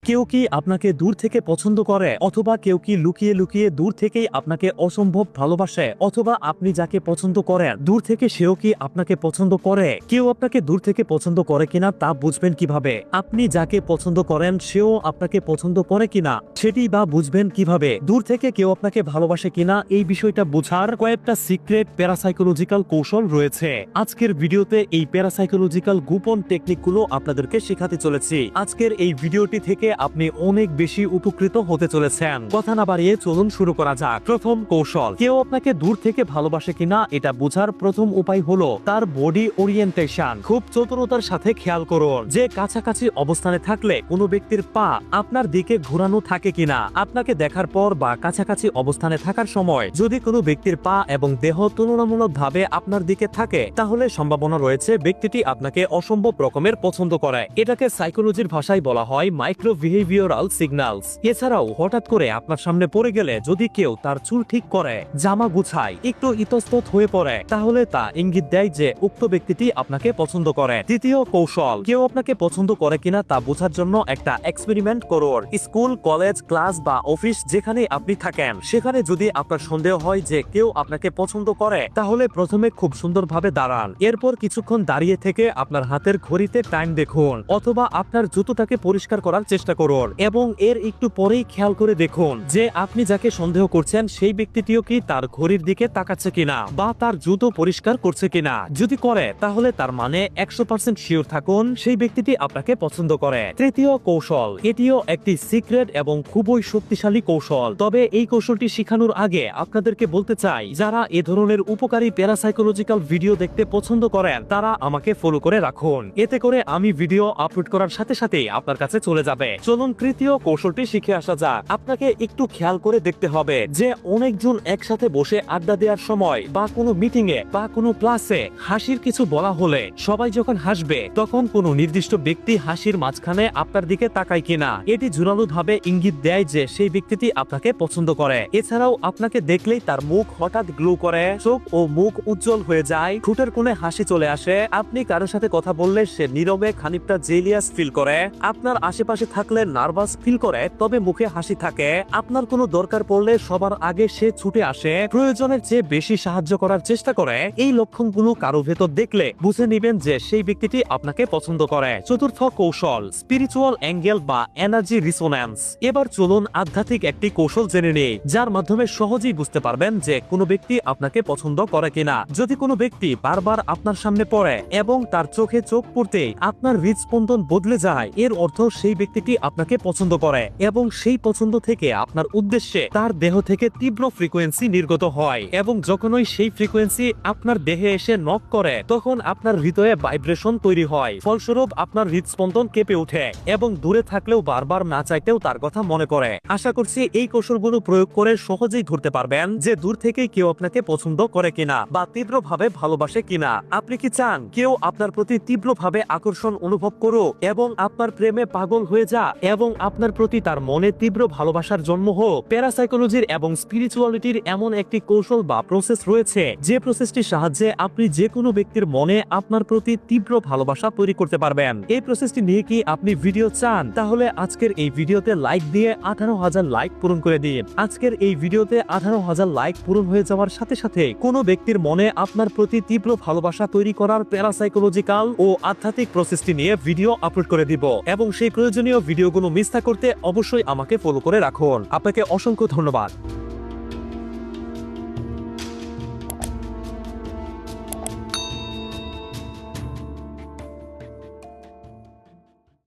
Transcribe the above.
কেউ কি আপনাকে দূর থেকে পছন্দ করে, অথবা কেউ কি লুকিয়ে লুকিয়ে দূর থেকেই আপনাকে অসম্ভব ভালোবাসে, অথবা আপনি যাকে পছন্দ করেন দূর থেকে সেও কি আপনাকে পছন্দ করে? কেউ আপনাকে দূর থেকে পছন্দ করে কিনা তা বুঝবেন কিভাবে? আপনি যাকে পছন্দ করেন সেও আপনাকে পছন্দ করে কিনা সেটি বা বুঝবেন কিভাবে? দূর থেকে কেউ আপনাকে ভালোবাসে কিনা এই বিষয়টা বোঝার কয়েকটা সিক্রেট প্যারাসাইকোলজিক্যাল কৌশল রয়েছে। আজকের ভিডিওতে এই প্যারাসাইকোলজিক্যাল গোপন টেকনিকগুলো আপনাদেরকে শেখাতে চলেছি। আজকের এই ভিডিওটি থেকে আপনি অনেক বেশি উপকৃত হতে চলেছেন। কথা না বাড়িয়ে চলুন শুরু করা যাক। প্রথম কৌশল, কেউ আপনাকে দূর থেকে ভালোবাসে কিনা এটা বোঝার প্রথম উপায় হলো তার বডি ওরিয়েন্টেশন। খুব চতুরতার সাথে খেয়াল করুন যে কাছাকাছি অবস্থানে থাকলে কোনো ব্যক্তির পা আপনার দিকে ঘোরানো থাকে কিনা। আপনাকে দেখার পর বা কাছাকাছি অবস্থানে থাকার সময় যদি কোনো ব্যক্তির পা এবং দেহ তুলনামূলকভাবে আপনার দিকে থাকে তাহলে সম্ভাবনা রয়েছে ব্যক্তিটি আপনাকে অসম্ভব রকমের পছন্দ করে। এটাকে সাইকোলজির ভাষায় বলা হয় মাইক্রো বিহেভিয়ারাল সিগন্যালস। এছাড়াও হঠাৎ করে আপনার সামনে পড়ে গেলে যদি কেউ তার চুল ঠিক করে, জামা গুছায়, একটু ইতস্তত হয়ে পড়ে তাহলে তা ইঙ্গিত দেয় যে উক্ত ব্যক্তিটি আপনাকে পছন্দ করে। তৃতীয় কৌশল, কেউ আপনাকে পছন্দ করে কিনা তা বোঝার জন্য একটা এক্সপেরিমেন্ট করুন। স্কুল, কলেজ, ক্লাস বা অফিস যেখানে আপনি থাকেন সেখানে যদি আপনার সন্দেহ হয় যে কেউ আপনাকে পছন্দ করে তাহলে প্রথমে খুব সুন্দরভাবে দাঁড়ান। এরপর কিছুক্ষণ দাঁড়িয়ে থেকে আপনার হাতের ঘড়িতে টাইম দেখুন, অথবা আপনার জুতোটাকে পরিষ্কার করার চেষ্টা করুন এবং এর একটু পরেই খেয়াল করে দেখুন যে আপনি যাকে সন্দেহ করছেন সেই ব্যক্তিটিও কি তার ঘড়ির দিকে তাকাচ্ছে কিনা বা তার জুতো পরিষ্কার করছে কিনা। যদি করে তাহলে তার মানে 100% শিওর থাকুন সেই ব্যক্তিটি আপনাকে পছন্দ করে। তৃতীয় কৌশল, এটিও একটি সিক্রেট এবং খুবই শক্তিশালী কৌশল। তবে এই কৌশলটি শেখানোর আগে আপনাদেরকে বলতে চাই যারা এ ধরনের উপকারী প্যারাসাইকোলজিক্যাল ভিডিও দেখতে পছন্দ করেন তারা আমাকে ফলো করে রাখুন। এতে করে আমি ভিডিও আপলোড করার সাথে সাথে আপনার কাছে চলে যাবে। চলুন তৃতীয় কৌশলটি শিখে আসা যাক। আপনাকে একটু খেয়াল করে দেখতে হবে যে অনেকজন একসাথে বসে আড্ডা দেওয়ার সময় বা কোনো মিটিং এ বা কোনো ক্লাসে হাসির কিছু বলা হলে সবাই যখন হাসবে তখন কোনো নির্দিষ্ট ব্যক্তি হাসির মাঝখানে আপনার দিকে তাকায় কিনা এটি জোরালোভাবে ইঙ্গিত দেয় যে সেই ব্যক্তিটি আপনাকে পছন্দ করে। এছাড়াও আপনাকে দেখলেই তার মুখ হঠাৎ গ্লো করে, চোখ ও মুখ উজ্জ্বল হয়ে যায়, ঠোঁটের কোণে হাসি চলে আসে। আপনি কারোর সাথে কথা বললে সে নীরবে খানিকটা জেলিয়াস ফিল করে, আপনার আশেপাশে থাকলে নার্ভাস ফিল করে তবে মুখে হাসি থাকে, আপনার কোনো দরকার পড়লে সবার আগে সে ছুটে আসে, প্রয়োজনের চেয়ে বেশি সাহায্য করার চেষ্টা করে। এই লক্ষণগুলো কারো ভেতর দেখলে বুঝে নেবেন যে সেই ব্যক্তিটি আপনাকে পছন্দ করে। চতুর্থ কৌশল, স্পিরিচুয়াল অ্যাঙ্গেল বা এনার্জি রিসোন্যান্স। এবার চলুন আধ্যাত্মিক একটি কৌশল জেনে নেই যার মাধ্যমে সহজেই বুঝতে পারবেন যে কোনো ব্যক্তি আপনাকে পছন্দ করে কিনা। যদি কোনো ব্যক্তি বারবার আপনার সামনে পড়ে এবং তার চোখে চোখ পড়তে আপনার হৃদস্পন্দন বদলে যায় এর অর্থ সেই ব্যক্তিটি আপনাকে পছন্দ করে এবং সেই পছন্দ থেকে আপনার উদ্দেশ্যে তার দেহ থেকে তীব্র ফ্রিকোয়েন্সি নির্গত হয় এবং যখনই সেই ফ্রিকোয়েন্সি আপনার দেহে এসে নক করে তখন আপনার হৃদয়ে ভাইব্রেশন তৈরি হয়। ফলস্বরূপ আপনার হৃদস্পন্দন কেঁপে ওঠে এবং দূরে থাকলেও বারবার না চাইতেও তার কথা মনে পড়ে। আশা করছি এই কৌশলগুলো প্রয়োগ করে সহজেই ধরতে পারবেন যে দূর থেকে কেউ আপনাকে পছন্দ করে কিনা বা তীব্রভাবে ভালোবাসে কিনা। আপনি কি চান কেউ আপনার প্রতি তীব্রভাবে আকর্ষণ অনুভব করুক এবং আপনার প্রেমে পাগল হয়ে যা এবং আপনার প্রতি তার মনে তীব্র ভালোবাসার জন্ম হোক? প্যারাসাইকোলজির এবং স্পিরিচুয়ালিটির এমন একটি কৌশল বা প্রসেস রয়েছে যে প্রসেসটির সাহায্যে আপনি যে কোনো ব্যক্তির মনে আপনার প্রতি তীব্র ভালোবাসা তৈরি করতে পারবেন। এই প্রসেসটি নিয়ে কি আপনি ভিডিও চান? তাহলে আজকের এই ভিডিওতে লাইক দিয়ে 18,000 লাইক পূরণ করে দিন। আজকের এই ভিডিওতে 18,000 লাইক পূরণ হয়ে যাওয়ার সাথে সাথে কোনো ব্যক্তির মনে আপনার প্রতি তীব্র ভালোবাসা তৈরি করার প্যারাসাইকোলজিক্যাল ও আধ্যাত্মিক প্রসেসটি নিয়ে ভিডিও আপলোড করে দিব এবং সেই প্রয়োজনীয় ভিডিওগুলো মিস না করতে অবশ্যই আমাকে ফলো করে রাখুন। আপনাকে অসংখ্য ধন্যবাদ।